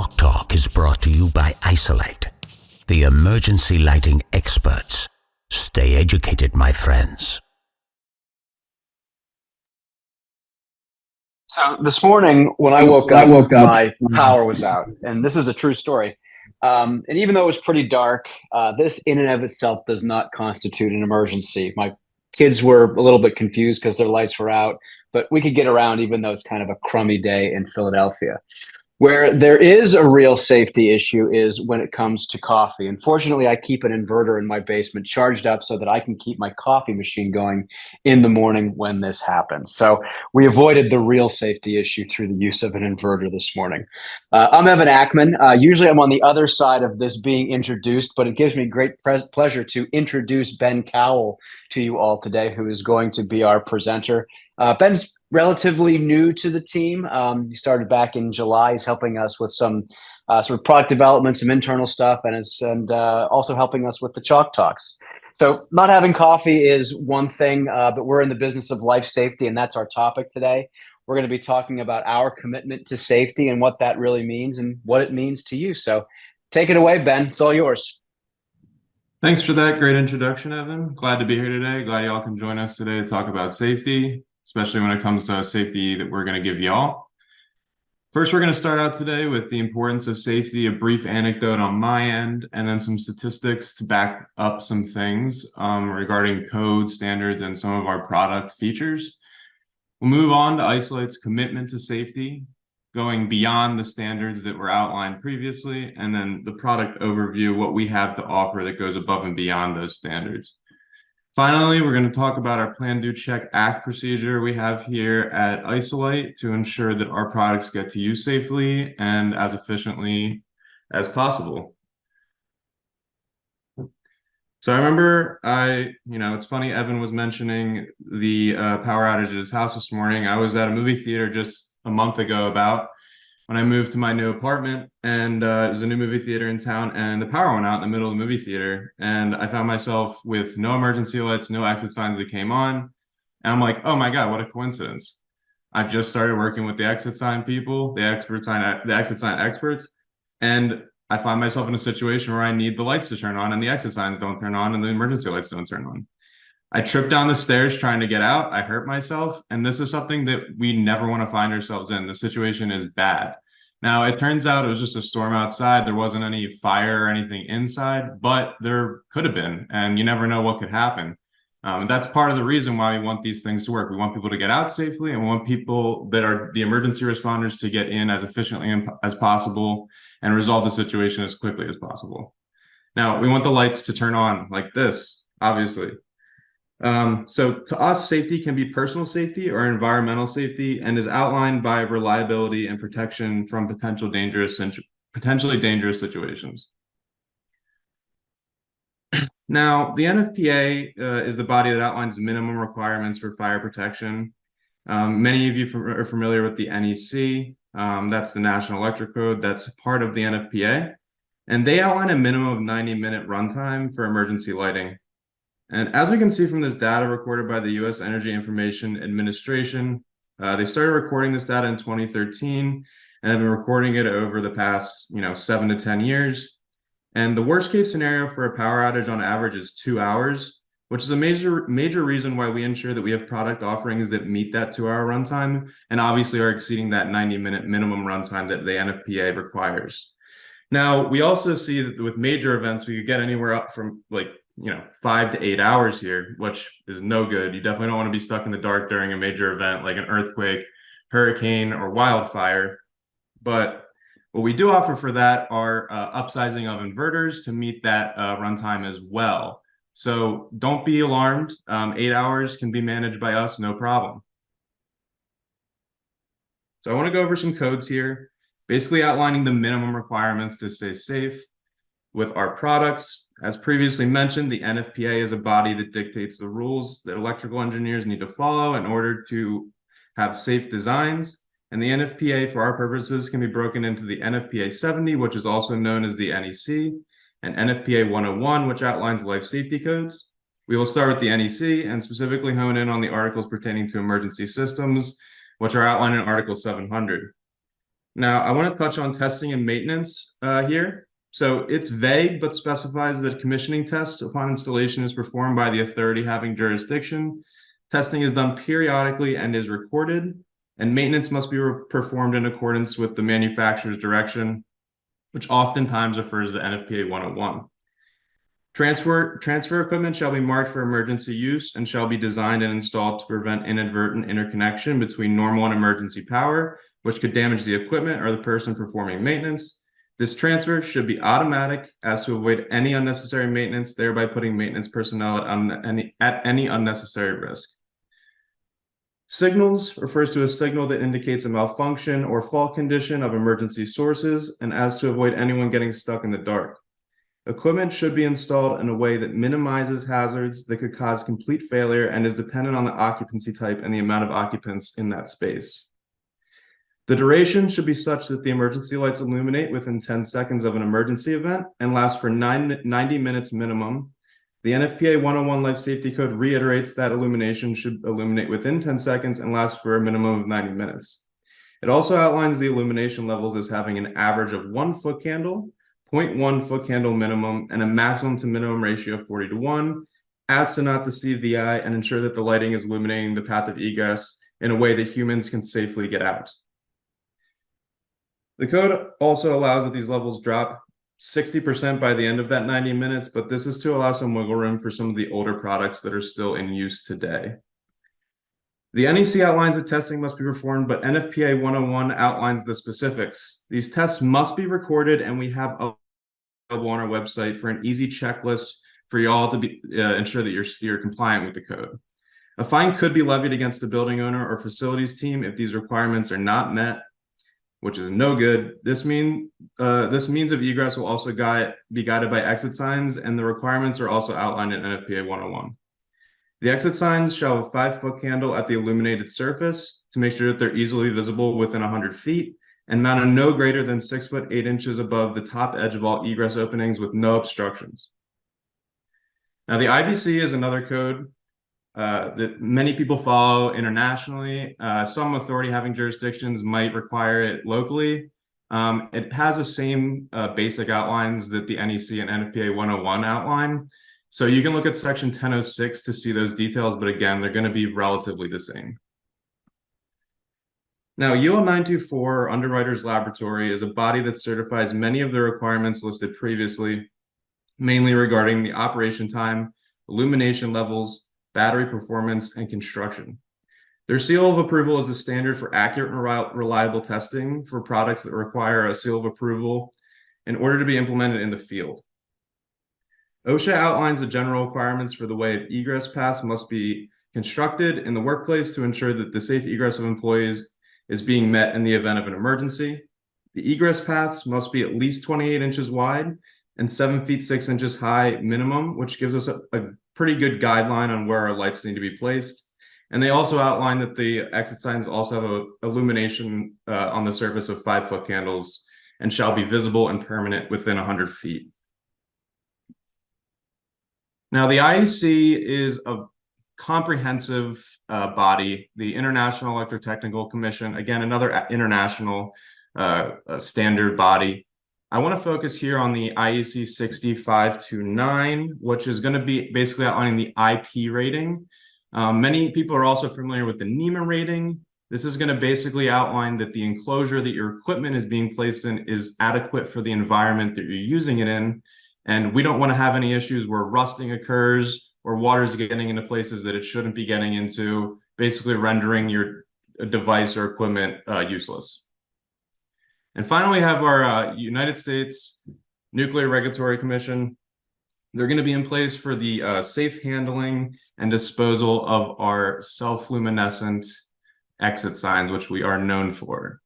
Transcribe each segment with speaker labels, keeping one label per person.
Speaker 1: Chalk Talk is brought to you by Isolite, the emergency lighting experts. Stay educated, my friends.
Speaker 2: So this morning, when I woke up, my power was out, and this is a true story. And even though it was pretty dark, this in and of itself does not constitute an emergency. My kids were a little bit confused because their lights were out, but we could get around even though it's kind of a crummy day in Philadelphia. Where there is a real safety issue is when it comes to coffee. Unfortunately, I keep an inverter in my basement charged up so that I can keep my coffee machine going in the morning when this happens. So we avoided the real safety issue through the use of an inverter this morning. I'm Evan Ackman. Usually I'm on the other side of this being introduced, but it gives me great pleasure to introduce Ben Cowell to you all today, who is going to be our presenter. Ben's relatively new to the team. He started back in July. He's helping us with some sort of product development, some internal stuff, and also helping us with the Chalk Talks. So not having coffee is one thing, but we're in the business of life safety, and that's our topic today. We're going to be talking about our commitment to safety and what that really means and what it means to you. So take it away, Ben. It's all yours.
Speaker 3: Thanks for that great introduction, Evan. Glad to be here today. Glad y'all can join us today to talk about safety, especially when it comes to safety that we're going to give y'all. First, we're going to start out today with the importance of safety, a brief anecdote on my end, and then some statistics to back up some things regarding code standards and some of our product features. We'll move on to Isolite's commitment to safety, going beyond the standards that were outlined previously, and then the product overview, what we have to offer that goes above and beyond those standards. Finally, we're going to talk about our Plan, Do, Check, Act procedure we have here at Isolite to ensure that our products get to you safely and as efficiently as possible. So I remember it's funny, Evan was mentioning the power outage at his house this morning. I was at a movie theater just a month ago when I moved to my new apartment, and it was a new movie theater in town, and the power went out in the middle of the movie theater, and I found myself with no emergency lights, no exit signs that came on, and I'm like, oh my God, what a coincidence. I just started working with the exit sign people, the exit sign experts, and I find myself in a situation where I need the lights to turn on and the exit signs don't turn on and the emergency lights don't turn on. I tripped down the stairs trying to get out. I hurt myself. And this is something that we never want to find ourselves in. The situation is bad. Now, it turns out it was just a storm outside. There wasn't any fire or anything inside, but there could have been. And you never know what could happen. That's part of the reason why we want these things to work. We want people to get out safely, and we want people that are the emergency responders to get in as efficiently as possible and resolve the situation as quickly as possible. Now, we want the lights to turn on like this, obviously. So to us, safety can be personal safety or environmental safety and is outlined by reliability and protection from potentially dangerous situations. Now, the NFPA is the body that outlines minimum requirements for fire protection. Many of you are familiar with the NEC. That's the National Electric Code. That's part of the NFPA. And they outline a minimum of 90-minute runtime for emergency lighting. And as we can see from this data recorded by the U.S. Energy Information Administration, they started recording this data in 2013 and have been recording it over the past 7 to 10 years. And the worst case scenario for a power outage on average is 2 hours, which is a major reason why we ensure that we have product offerings that meet that 2-hour runtime and obviously are exceeding that 90-minute minimum runtime that the NFPA requires. Now, we also see that with major events, we could get anywhere up from 5 to 8 hours here, which is no good. You definitely don't want to be stuck in the dark during a major event like an earthquake, hurricane, or wildfire. But what we do offer for that are upsizing of inverters to meet that runtime as well. So don't be alarmed. 8 hours can be managed by us, no problem. So I want to go over some codes here, basically outlining the minimum requirements to stay safe with our products. As previously mentioned, the NFPA is a body that dictates the rules that electrical engineers need to follow in order to have safe designs. And the NFPA, for our purposes, can be broken into the NFPA 70, which is also known as the NEC, and NFPA 101, which outlines life safety codes. We will start with the NEC and specifically hone in on the articles pertaining to emergency systems, which are outlined in Article 700. Now, I want to touch on testing and maintenance here. So it's vague, but specifies that commissioning tests upon installation is performed by the authority having jurisdiction. Testing is done periodically and is recorded, and maintenance must be performed in accordance with the manufacturer's direction, which oftentimes refers to NFPA 101. Transfer equipment shall be marked for emergency use and shall be designed and installed to prevent inadvertent interconnection between normal and emergency power, which could damage the equipment or the person performing maintenance. This transfer should be automatic as to avoid any unnecessary maintenance, thereby putting maintenance personnel at any unnecessary risk. Signals refers to a signal that indicates a malfunction or fault condition of emergency sources and as to avoid anyone getting stuck in the dark. Equipment should be installed in a way that minimizes hazards that could cause complete failure and is dependent on the occupancy type and the amount of occupants in that space. The duration should be such that the emergency lights illuminate within 10 seconds of an emergency event and last for 90 minutes minimum. The NFPA 101 Life Safety Code reiterates that illumination should illuminate within 10 seconds and last for a minimum of 90 minutes. It also outlines the illumination levels as having an average of 1 foot candle, 0.1 foot candle minimum, and a maximum to minimum ratio of 40:1, as to not deceive the eye and ensure that the lighting is illuminating the path of egress in a way that humans can safely get out. The code also allows that these levels drop 60% by the end of that 90 minutes, but this is to allow some wiggle room for some of the older products that are still in use today. The NEC outlines that testing must be performed, but NFPA 101 outlines the specifics. These tests must be recorded, and we have available on our website for an easy checklist for y'all to be ensure that you're compliant with the code. A fine could be levied against the building owner or facilities team if these requirements are not met, which is no good. This means of egress will also be guided by exit signs, and the requirements are also outlined in NFPA 101. The exit signs shall have a 5-foot candle at the illuminated surface to make sure that they're easily visible within 100 feet and mounted no greater than 6 foot 8 inches above the top edge of all egress openings with no obstructions. Now, the IBC is another code that many people follow internationally. Some authority having jurisdictions might require it locally. It has the same basic outlines that the NEC and NFPA 101 outline. So you can look at section 1006 to see those details, but again, they're going to be relatively the same. Now, UL 924 Underwriters Laboratory is a body that certifies many of the requirements listed previously, mainly regarding the operation time, illumination levels, battery performance, and construction. Their seal of approval is the standard for accurate and reliable testing for products that require a seal of approval in order to be implemented in the field. OSHA outlines the general requirements for the way of egress paths must be constructed in the workplace to ensure that the safe egress of employees is being met in the event of an emergency. The egress paths must be at least 28 inches wide and 7 feet 6 inches high minimum, which gives us a pretty good guideline on where our lights need to be placed. And they also outline that the exit signs also have a illumination on the surface of 5-foot candles and shall be visible and permanent within 100 feet. Now, the IEC is a comprehensive body, the International Electrotechnical Commission, again, another international standard body. I want to focus here on the IEC 6529, which is going to be basically outlining the IP rating. Many people are also familiar with the NEMA rating. This is going to basically outline that the enclosure that your equipment is being placed in is adequate for the environment that you're using it in. And we don't want to have any issues where rusting occurs or water is getting into places that it shouldn't be getting into, basically rendering your device or equipment useless. And finally, we have our United States Nuclear Regulatory Commission. They're going to be in place for the safe handling and disposal of our self-luminescent exit signs, which we are known for.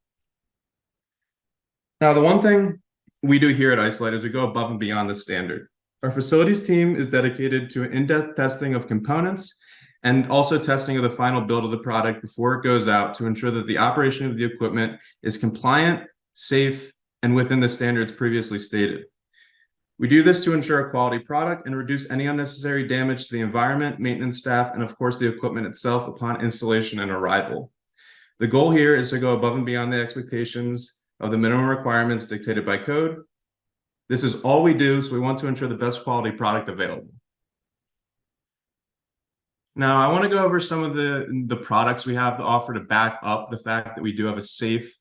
Speaker 3: Now, the one thing we do here at Isolite is we go above and beyond the standard. Our facilities team is dedicated to in-depth testing of components and also testing of the final build of the product before it goes out to ensure that the operation of the equipment is compliant, safe, and within the standards previously stated. We do this to ensure a quality product and reduce any unnecessary damage to the environment, maintenance staff, and of course the equipment itself upon installation and arrival. The goal here is to go above and beyond the expectations of the minimum requirements dictated by code. This is all we do, so we want to ensure the best quality product available. Now, I want to go over some of the products we have to offer to back up the fact that we do have a safe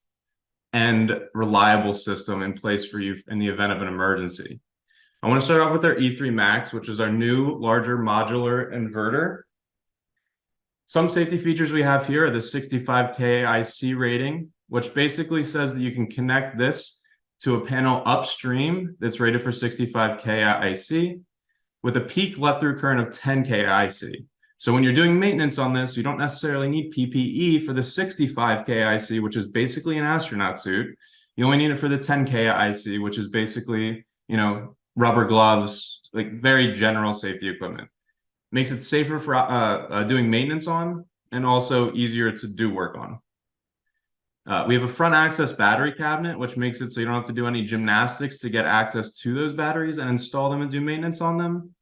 Speaker 3: and reliable system in place for you in the event of an emergency. I want to start off with our E3 Max, which is our new larger modular inverter. Some safety features we have here are the 65K IC rating, which basically says that you can connect this to a panel upstream that's rated for 65K IC with a peak let-through current of 10K IC. So when you're doing maintenance on this, you don't necessarily need PPE for the 65K IC, which is basically an astronaut suit. You only need it for the 10K IC, which is basically, rubber gloves, like very general safety equipment. Makes it safer for doing maintenance on, and also easier to do work on. We have a front access battery cabinet, which makes it so you don't have to do any gymnastics to get access to those batteries and install them and do maintenance on them.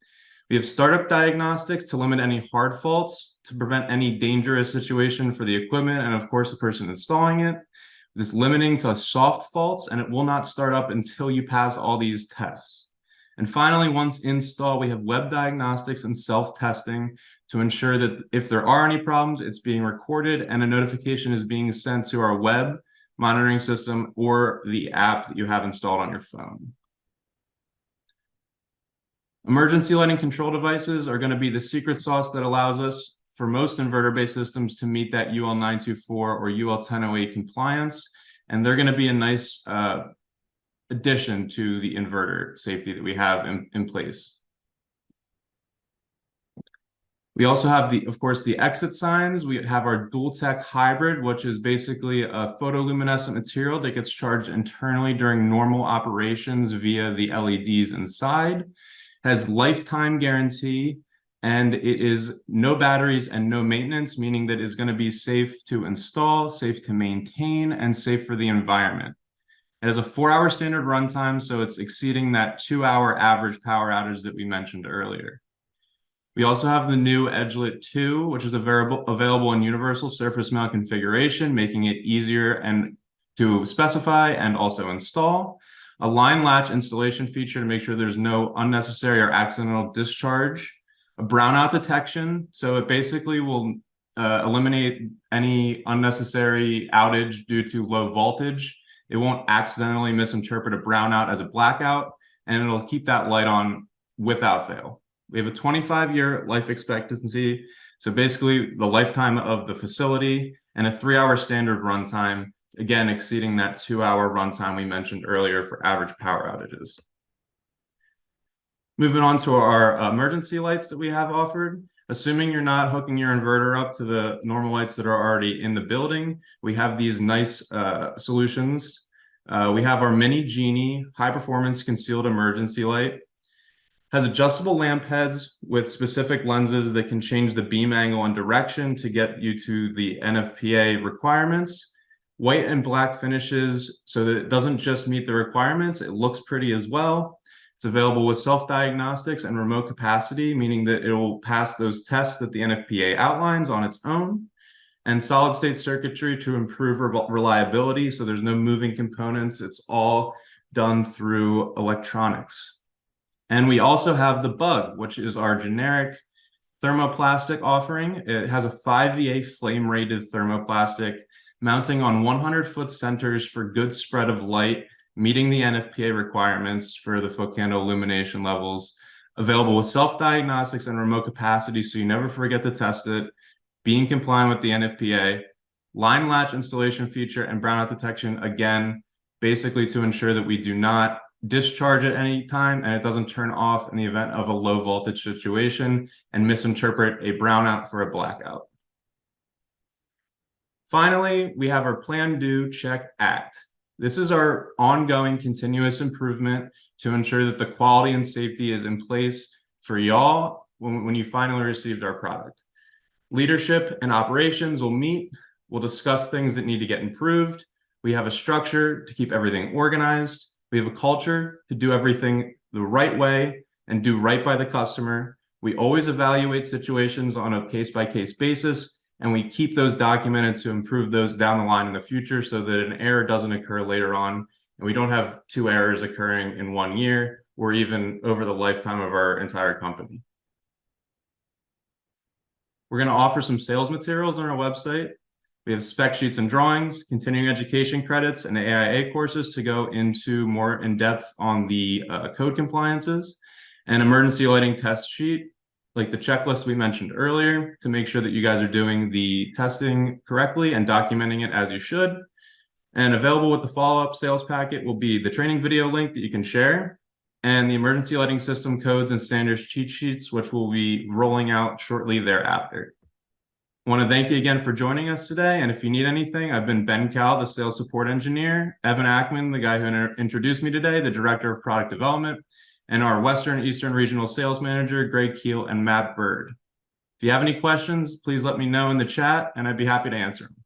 Speaker 3: We have startup diagnostics to limit any hard faults, to prevent any dangerous situation for the equipment and, of course, the person installing it. This limiting to soft faults, and it will not start up until you pass all these tests. And finally, once installed, we have web diagnostics and self-testing to ensure that if there are any problems, it's being recorded and a notification is being sent to our web monitoring system or the app that you have installed on your phone. Emergency lighting control devices are going to be the secret sauce that allows us for most inverter-based systems to meet that UL 924 or UL 1008 compliance. And they're going to be a nice addition to the inverter safety that we have in place. We also have of course, the exit signs. We have our dual tech hybrid, which is basically a photoluminescent material that gets charged internally during normal operations via the LEDs inside. Has lifetime guarantee, and it is no batteries and no maintenance, meaning that it's going to be safe to install, safe to maintain, and safe for the environment. It has a 4-hour standard runtime, so it's exceeding that 2-hour average power outage that we mentioned earlier. We also have the new Edgelit 2, which is available in universal surface mount configuration, making it easier and to specify and also install. A line latch installation feature to make sure there's no unnecessary or accidental discharge. A brownout detection, so it basically will eliminate any unnecessary outage due to low voltage. It won't accidentally misinterpret a brownout as a blackout, and it'll keep that light on without fail. We have a 25-year life expectancy, so basically the lifetime of the facility, and a 3-hour standard runtime, again, exceeding that 2-hour runtime we mentioned earlier for average power outages. Moving on to our emergency lights that we have offered. Assuming you're not hooking your inverter up to the normal lights that are already in the building, we have these nice solutions. We have our Mini Genie high-performance concealed emergency light. Has adjustable lamp heads with specific lenses that can change the beam angle and direction to get you to the NFPA requirements. White and black finishes so that it doesn't just meet the requirements, it looks pretty as well. It's available with self-diagnostics and remote capacity, meaning that it will pass those tests that the NFPA outlines on its own, and solid-state circuitry to improve reliability, so there's no moving components. It's all done through electronics. And we also have the Bug, which is our generic thermoplastic offering. It has a 5VA flame-rated thermoplastic mounting on 100-foot centers for good spread of light, meeting the NFPA requirements for the foot candle illumination levels, available with self-diagnostics and remote capacity so you never forget to test it, being compliant with the NFPA, line latch installation feature, and brownout detection, again, basically to ensure that we do not discharge at any time and it doesn't turn off in the event of a low voltage situation and misinterpret a brownout for a blackout. Finally, we have our Plan, Do, Check, Act. This is our ongoing continuous improvement to ensure that the quality and safety is in place for y'all when you finally received our product. Leadership and operations will meet. We'll discuss things that need to get improved. We have a structure to keep everything organized. We have a culture to do everything the right way and do right by the customer. We always evaluate situations on a case-by-case basis and we keep those documented to improve those down the line in the future so that an error doesn't occur later on, and we don't have 2 errors occurring in 1 year or even over the lifetime of our entire company. We're going to offer some sales materials on our website. We have spec sheets and drawings, continuing education credits, and AIA courses to go into more in depth on the code compliances, and emergency lighting test sheet, like the checklist we mentioned earlier, to make sure that you guys are doing the testing correctly and documenting it as you should. And available with the follow-up sales packet will be the training video link that you can share, and the emergency lighting system codes and standards cheat sheets, which will be rolling out shortly thereafter. I want to thank you again for joining us today. And if you need anything, I've been Ben Cal, the sales support engineer, Evan Ackman, the guy who introduced me today, the director of product development, and our Western Eastern Regional Sales Manager, Greg Keel and Matt Bird. If you have any questions, please let me know in the chat and I'd be happy to answer them.